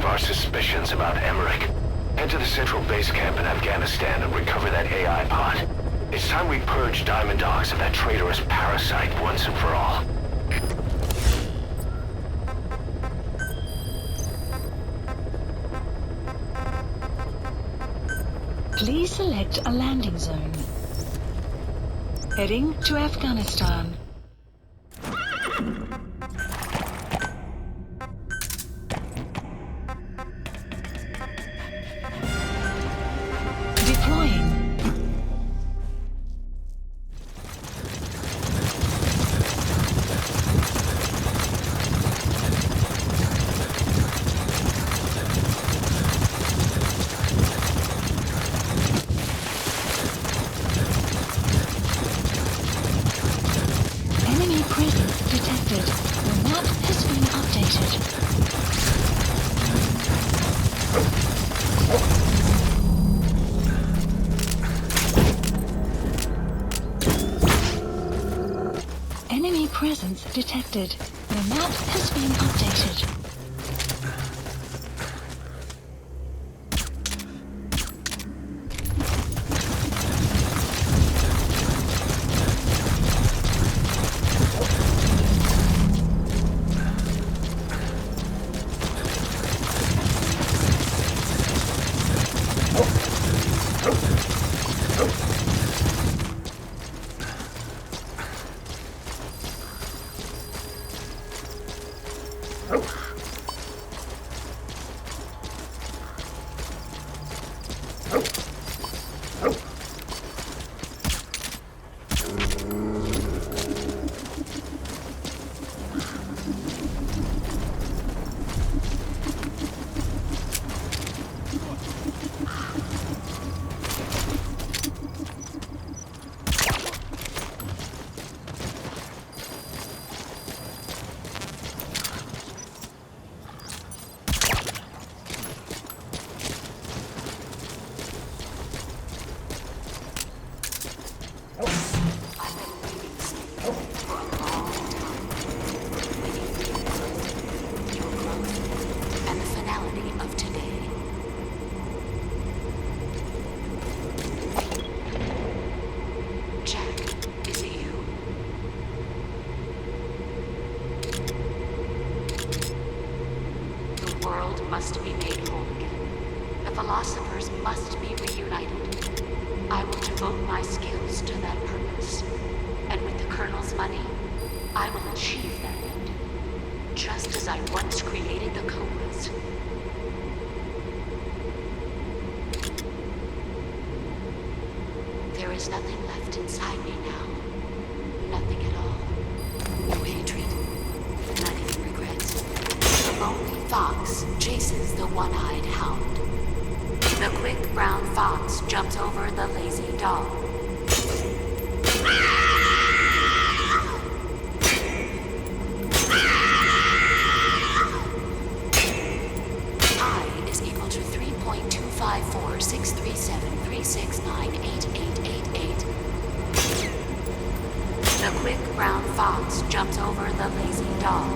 of our suspicions about Emmerich. Head to the central base camp in Afghanistan and recover that AI pod. It's time we purge Diamond Dogs of that traitorous parasite once and for all. Please select a landing zone. Heading to Afghanistan. Deploying. Enemy presence detected. The map has been updated. Enemy presence detected. The map has been updated. And the finality of today. Jack, is it you? The world must be made whole again. The philosophers must be reunited. I will devote my skills to that purpose. And with the Colonel's money, I will achieve that end. Just as I once created the Cobras. There is nothing left inside me now. Nothing at all. No hatred. Not even regrets. The lonely fox chases the one-eyed hound. The quick brown fox jumps over the lazy dog. I is equal to 3.2546373698888. The quick brown fox jumps over the lazy dog.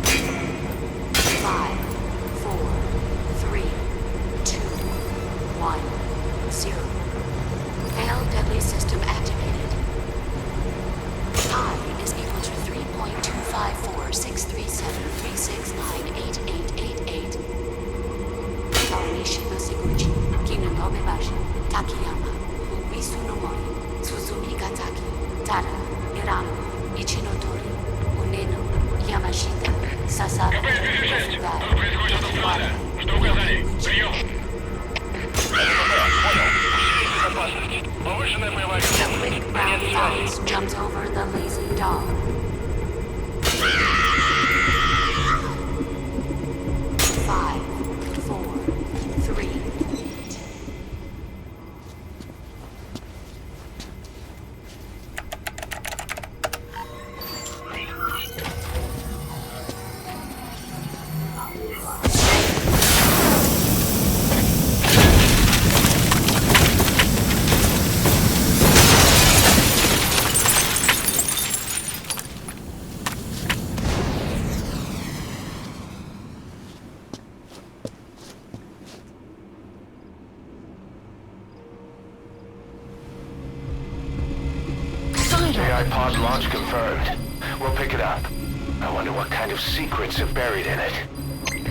5, 4, 3, 2, 1, 0. Failed deadly system activated. I is equal to 3.2546373698888. Taonishi no Seguchi, Kinanobe Bashi, Takiyama, Ubisunomori, Suzumi Gataki, Tara, Irano, Ichinotori, Uneno, Yamashita, Sasaro, Kofugai, Tokuwara, Uyakuchi. The quick brown fox jumps over the lazy dog. 5, 4, 3. pod launch confirmed. We'll pick it up. I wonder what kind of secrets are buried in it.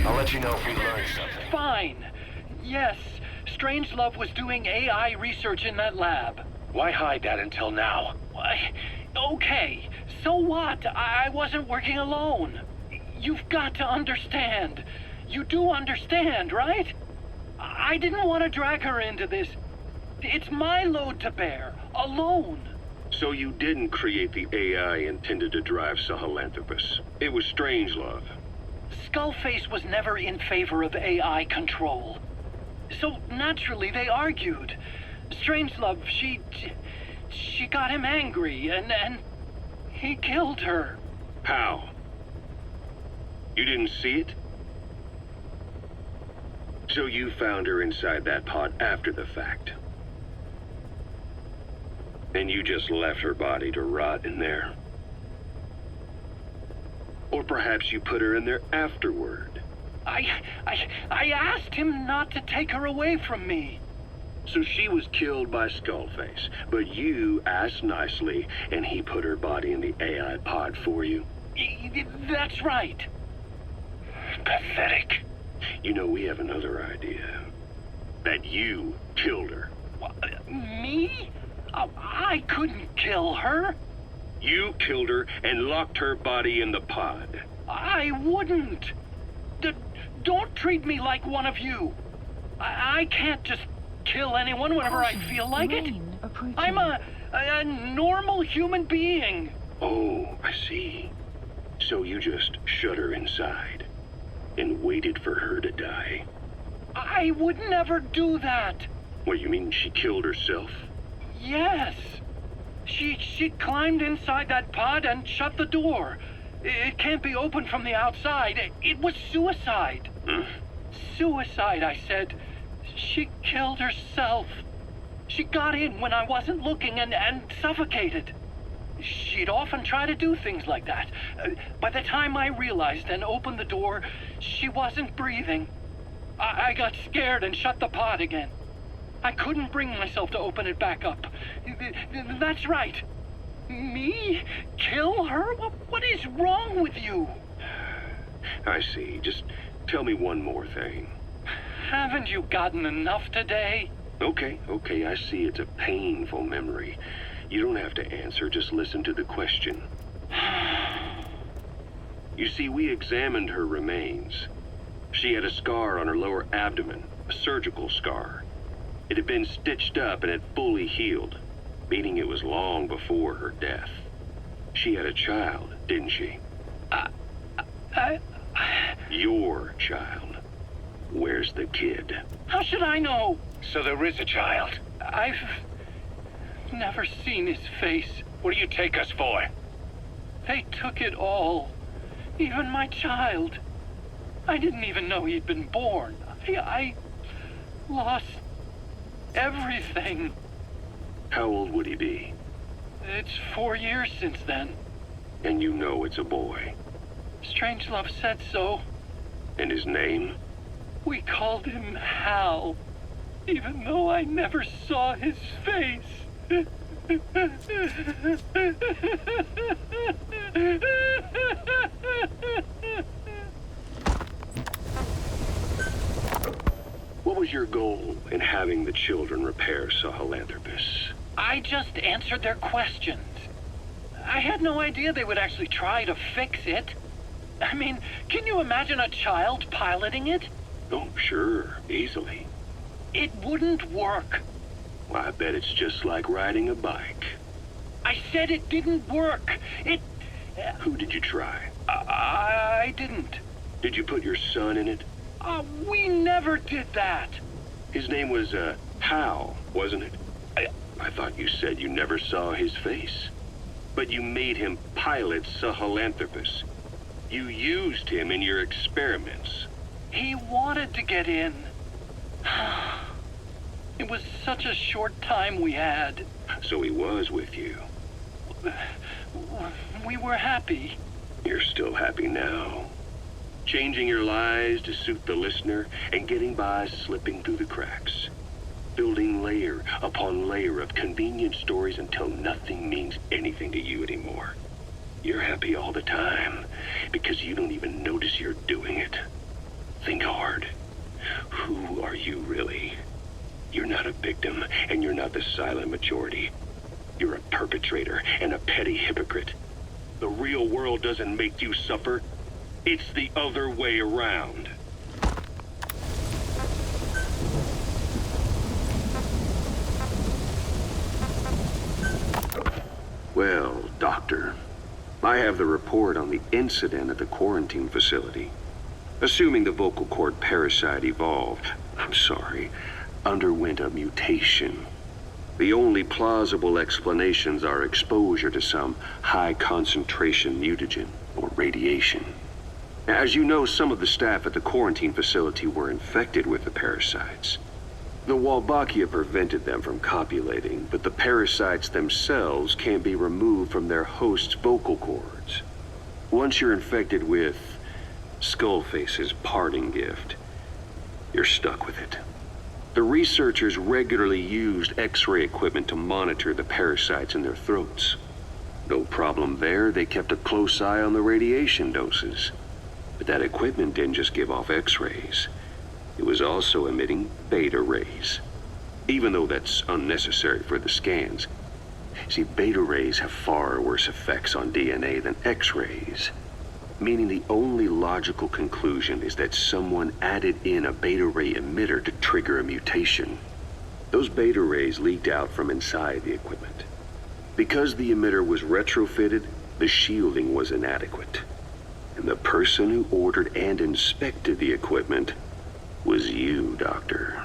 I'll let you know if we learn something. Fine. Yes, Strangelove was doing AI research in that lab. Why hide that until now? Why? Okay, so what? I wasn't working alone. You've got to understand. You do understand, right? I didn't want to drag her into this. It's my load to bear, alone. So you didn't create the AI intended to drive Sahelanthropus. It was Strangelove. Skullface was never in favor of AI control. So naturally they argued. Strangelove, she got him angry and he killed her. How? You didn't see it? So you found her inside that pod after the fact. And you just left her body to rot in there. Or perhaps you put her in there afterward. I asked him not to take her away from me. So she was killed by Skullface, but you asked nicely, and he put her body in the AI pod for you? That's right. Pathetic. You know, we have another idea. That you killed her. Me? I couldn't kill her. You killed her and locked her body in the pod. I wouldn't. Don't treat me like one of you. I can't just kill anyone whenever I feel like it. I'm a normal human being. Oh, I see. So you just shut her inside and waited for her to die. I would never do that. What, you mean she killed herself? Yes. She climbed inside that pod and shut the door. It can't be opened from the outside. It was suicide. Suicide, I said. She killed herself. She got in when I wasn't looking and suffocated. She'd often try to do things like that. By the time I realized and opened the door, she wasn't breathing. I got scared and shut the pod again. I couldn't bring myself to open it back up. That's right. Me? Kill her? What is wrong with you? I see. Just tell me one more thing. Haven't you gotten enough today? Okay, I see it's a painful memory. You don't have to answer, just listen to the question. You see, we examined her remains. She had a scar on her lower abdomen, a surgical scar. It had been stitched up and had fully healed, meaning it was long before her death. She had a child, didn't she? Your child. Where's the kid? How should I know? So there is a child. I've never seen his face. What do you take us for? They took it all. Even my child. I didn't even know he'd been born. I lost everything. How old would he be? It's 4 years since then. And you know it's a boy. Strangelove said so. And his name? We called him Hal, even though I never saw his face. What was your goal in having the children repair Sahelanthropus? I just answered their questions. I had no idea they would actually try to fix it. I mean, can you imagine a child piloting it? Oh, sure, easily. It wouldn't work. Well, I bet it's just like riding a bike. I said it didn't work. Who did you try? I didn't. Did you put your son in it? We never did that. His name was, Hal, wasn't it? I thought you said you never saw his face. But you made him pilot Sahelanthropus. You used him in your experiments. He wanted to get in. It was such a short time we had. So he was with you. We were happy. You're still happy now. Changing your lies to suit the listener and getting by slipping through the cracks. building layer upon layer of convenient stories until nothing means anything to you anymore. You're happy all the time because you don't even notice you're doing it. Think hard. Who are you really? You're not a victim, and you're not the silent majority. You're a perpetrator and a petty hypocrite. The real world doesn't make you suffer. It's the other way around. Well, Doctor, I have the report on the incident at the quarantine facility. Assuming the vocal cord parasite underwent a mutation. The only plausible explanations are exposure to some high-concentration mutagen or radiation. As you know, some of the staff at the quarantine facility were infected with the parasites. The Wolbachia prevented them from copulating, but the parasites themselves can't be removed from their host's vocal cords. Once you're infected with Skullface's parting gift, you're stuck with it. The researchers regularly used X-ray equipment to monitor the parasites in their throats. No problem there, they kept a close eye on the radiation doses. But that equipment didn't just give off X-rays. It was also emitting beta rays. Even though that's unnecessary for the scans. See, beta rays have far worse effects on DNA than X-rays. Meaning the only logical conclusion is that someone added in a beta ray emitter to trigger a mutation. Those beta rays leaked out from inside the equipment. Because the emitter was retrofitted, the shielding was inadequate. And the person who ordered and inspected the equipment was you, Doctor.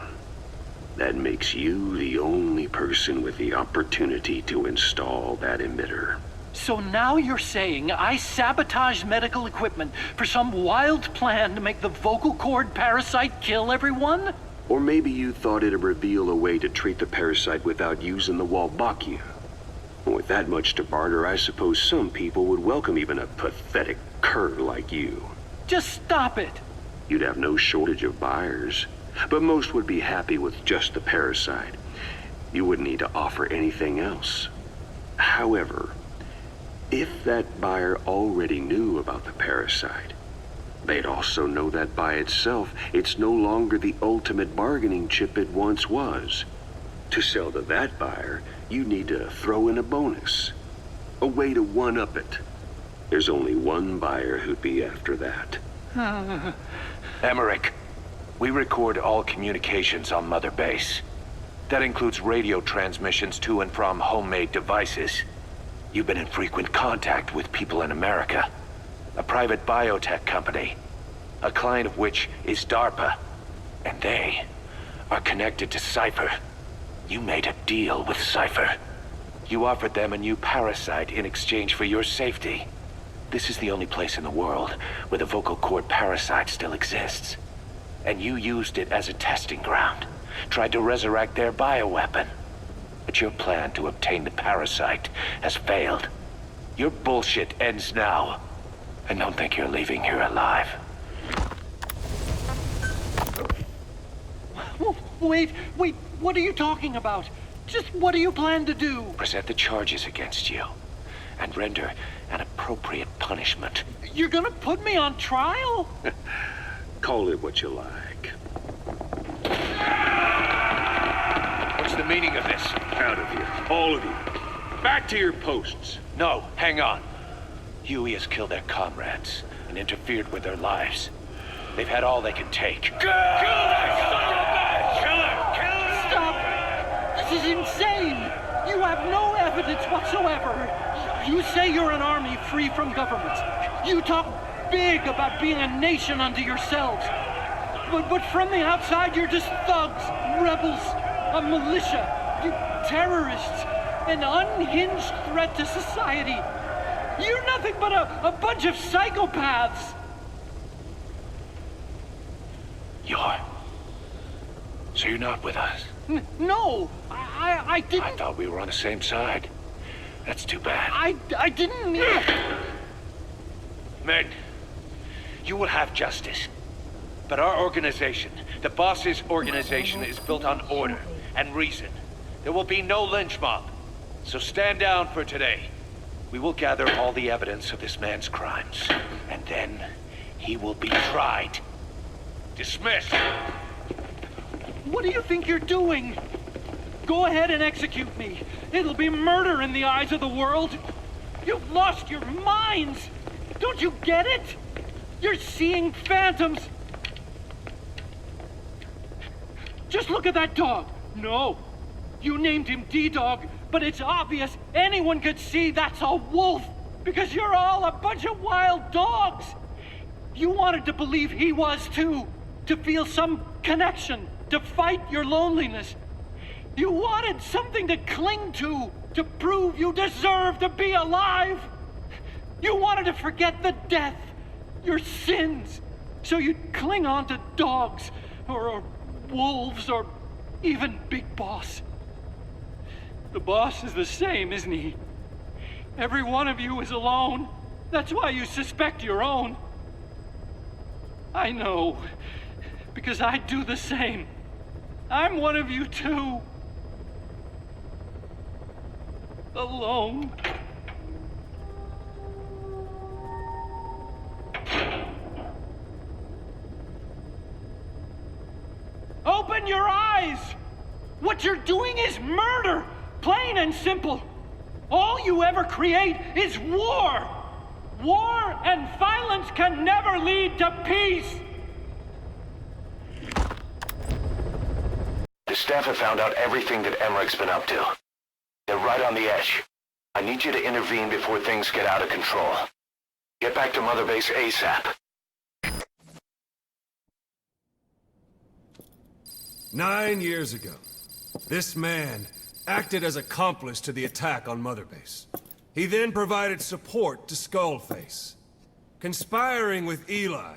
That makes you the only person with the opportunity to install that emitter. So now you're saying I sabotaged medical equipment for some wild plan to make the vocal cord parasite kill everyone? Or maybe you thought it'd reveal a way to treat the parasite without using the Wolbachia. With that much to barter, I suppose some people would welcome even a pathetic cur like you. Just stop it! You'd have no shortage of buyers, but most would be happy with just the parasite. You wouldn't need to offer anything else. However, if that buyer already knew about the parasite, they'd also know that by itself, it's no longer the ultimate bargaining chip it once was. To sell to that buyer, you need to throw in a bonus. A way to one-up it. There's only one buyer who'd be after that. Emmerich, we record all communications on Mother Base. That includes radio transmissions to and from homemade devices. You've been in frequent contact with people in America. A private biotech company. A client of which is DARPA. And they are connected to Cypher. You made a deal with Cypher. You offered them a new parasite in exchange for your safety. This is the only place in the world where the vocal cord parasite still exists. And you used it as a testing ground. Tried to resurrect their bioweapon. But your plan to obtain the parasite has failed. Your bullshit ends now. And don't think you're leaving here alive. Wait, what are you talking about? Just what do you plan to do? Present the charges against you. And render an appropriate punishment. You're gonna put me on trial? Call it what you like. What's the meaning of this? Out of here, all of you. Back to your posts. No, hang on. Huey has killed their comrades and interfered with their lives. They've had all they can take. Kill that son of a bitch! Kill her! Kill her! Stop! This is insane! You have no evidence whatsoever. You say you're an army free from government. You talk big about being a nation unto yourselves. But from the outside, you're just thugs, rebels, a militia, you terrorists, an unhinged threat to society. You're nothing but a bunch of psychopaths. So you're not with us? No, I didn't. I thought we were on the same side. That's too bad. I didn't mean... Men, you will have justice. But our organization, the boss's organization, is built on order. and reason. There will be no lynch mob. So stand down for today. We will gather all the evidence of this man's crimes, and then he will be tried. Dismissed. What do you think you're doing? Go ahead and execute me. It'll be murder in the eyes of the world. You've lost your minds. Don't you get it? You're seeing phantoms. Just look at that dog. No, you named him D-Dog, but it's obvious anyone could see that's a wolf because you're all a bunch of wild dogs. You wanted to believe he was too, to feel some connection, to fight your loneliness. You wanted something to cling to prove you deserve to be alive. You wanted to forget the death, your sins, so you'd cling on to dogs, or wolves, or even Big Boss. The boss is the same, isn't he? Every one of you is alone. That's why you suspect your own. I know, because I do the same. I'm one of you too. Alone. Open your eyes! What you're doing is murder! Plain and simple. All you ever create is war! War and violence can never lead to peace! The staff have found out everything that Emmerich's been up to. They're right on the edge. I need you to intervene before things get out of control. Get back to Mother Base ASAP. 9 years ago, this man acted as accomplice to the attack on Mother Base. He then provided support to Skullface. Conspiring with Eli,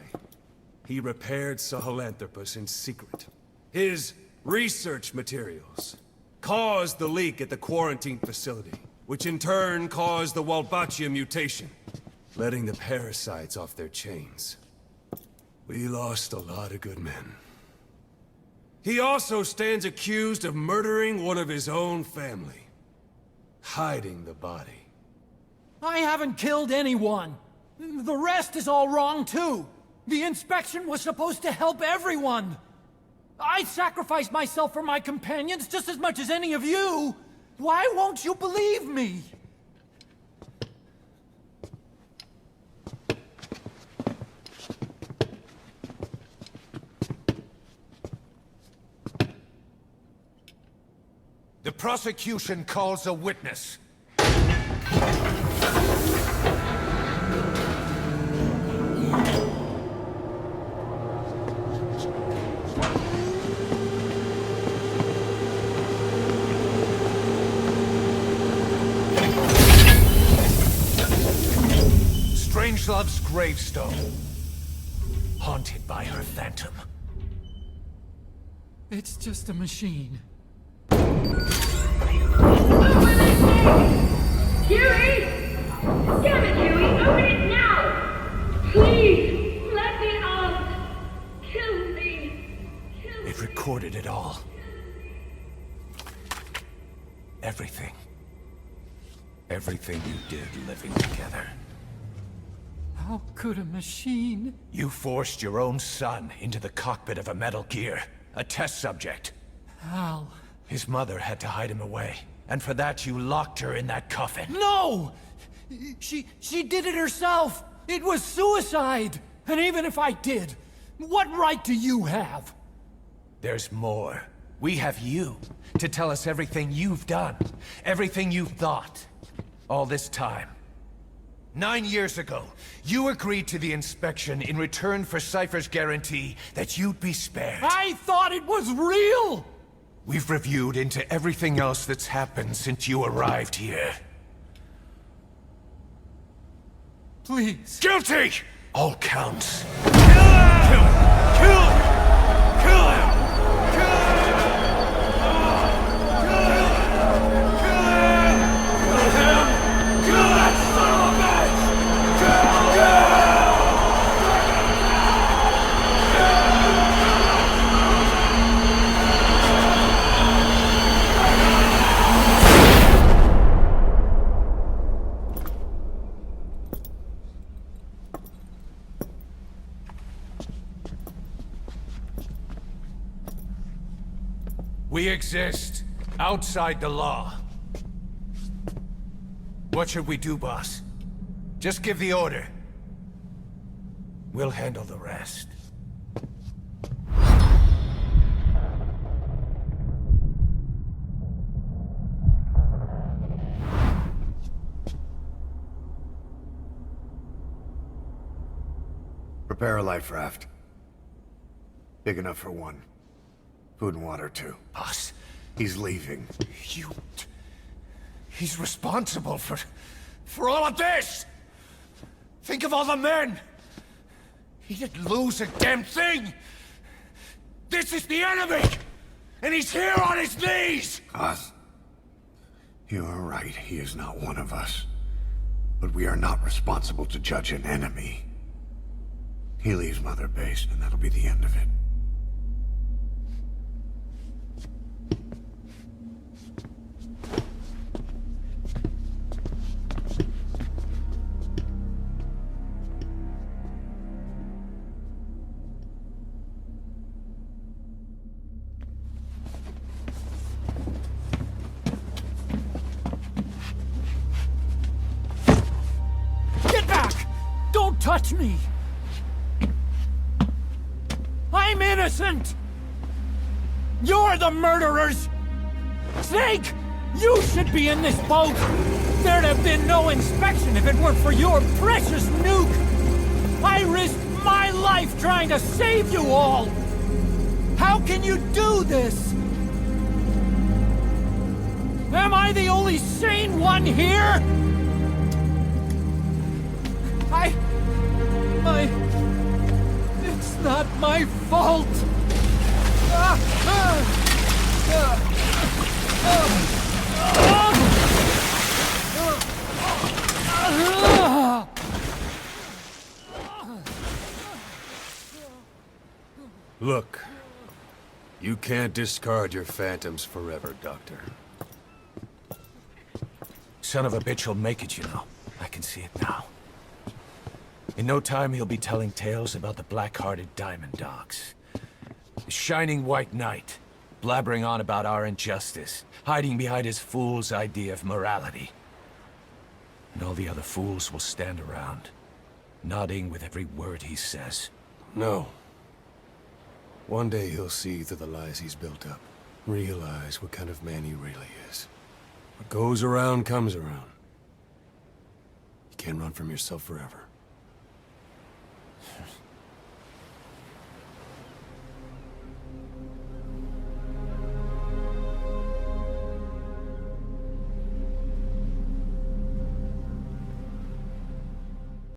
he repaired Sahelanthropus in secret. His research materials caused the leak at the quarantine facility, which in turn caused the Walbachia mutation, letting the parasites off their chains. We lost a lot of good men. He also stands accused of murdering one of his own family, hiding the body. I haven't killed anyone. The rest is all wrong too. The inspection was supposed to help everyone. I sacrificed myself for my companions just as much as any of you. Why won't you believe me? The prosecution calls a witness. Strangelove's gravestone, haunted by her phantom. It's just a machine. Huey! Damn it, Huey! Open it now! Please! Let me out! Kill me! It recorded it all. Everything. Everything you did living together. How could a machine? You forced your own son into the cockpit of a Metal Gear. A test subject. How? His mother had to hide him away. And for that, you locked her in that coffin. No! She did it herself! It was suicide! And even if I did, what right do you have? There's more. We have you to tell us everything you've done. Everything you've thought. All this time. 9 years ago, you agreed to the inspection in return for Cypher's guarantee that you'd be spared. I thought it was real! We've reviewed into everything else that's happened since you arrived here. Please. Guilty! All counts. Kill him! Kill him! Kill him! Kill him! We exist outside the law. What should we do, boss? Just give the order. We'll handle the rest. Prepare a life raft. Big enough for one. Food and water, too. Boss, He's leaving. He's responsible for all of this! Think of all the men! He didn't lose a damn thing! This is the enemy! And he's here on his knees! Us? You are right, he is not one of us. But we are not responsible to judge an enemy. He leaves Mother Base, and that'll be the end of it. Get back! Don't touch me! I'm innocent! You're the murderers! Snake! You should be in this boat! There'd have been no inspection if it weren't for your precious nuke! I risked my life trying to save you all! How can you do this? Am I the only sane one here? It's not my fault! Look, you can't discard your phantoms forever, Doctor. Son of a bitch will make it, you know. I can see it now. In no time, he'll be telling tales about the black-hearted Diamond Dogs. The shining white knight, blabbering on about our injustice, hiding behind his fool's idea of morality. And all the other fools will stand around, nodding with every word he says. No. One day he'll see through the lies he's built up, realize what kind of man he really is. What goes around comes around. You can't run from yourself forever.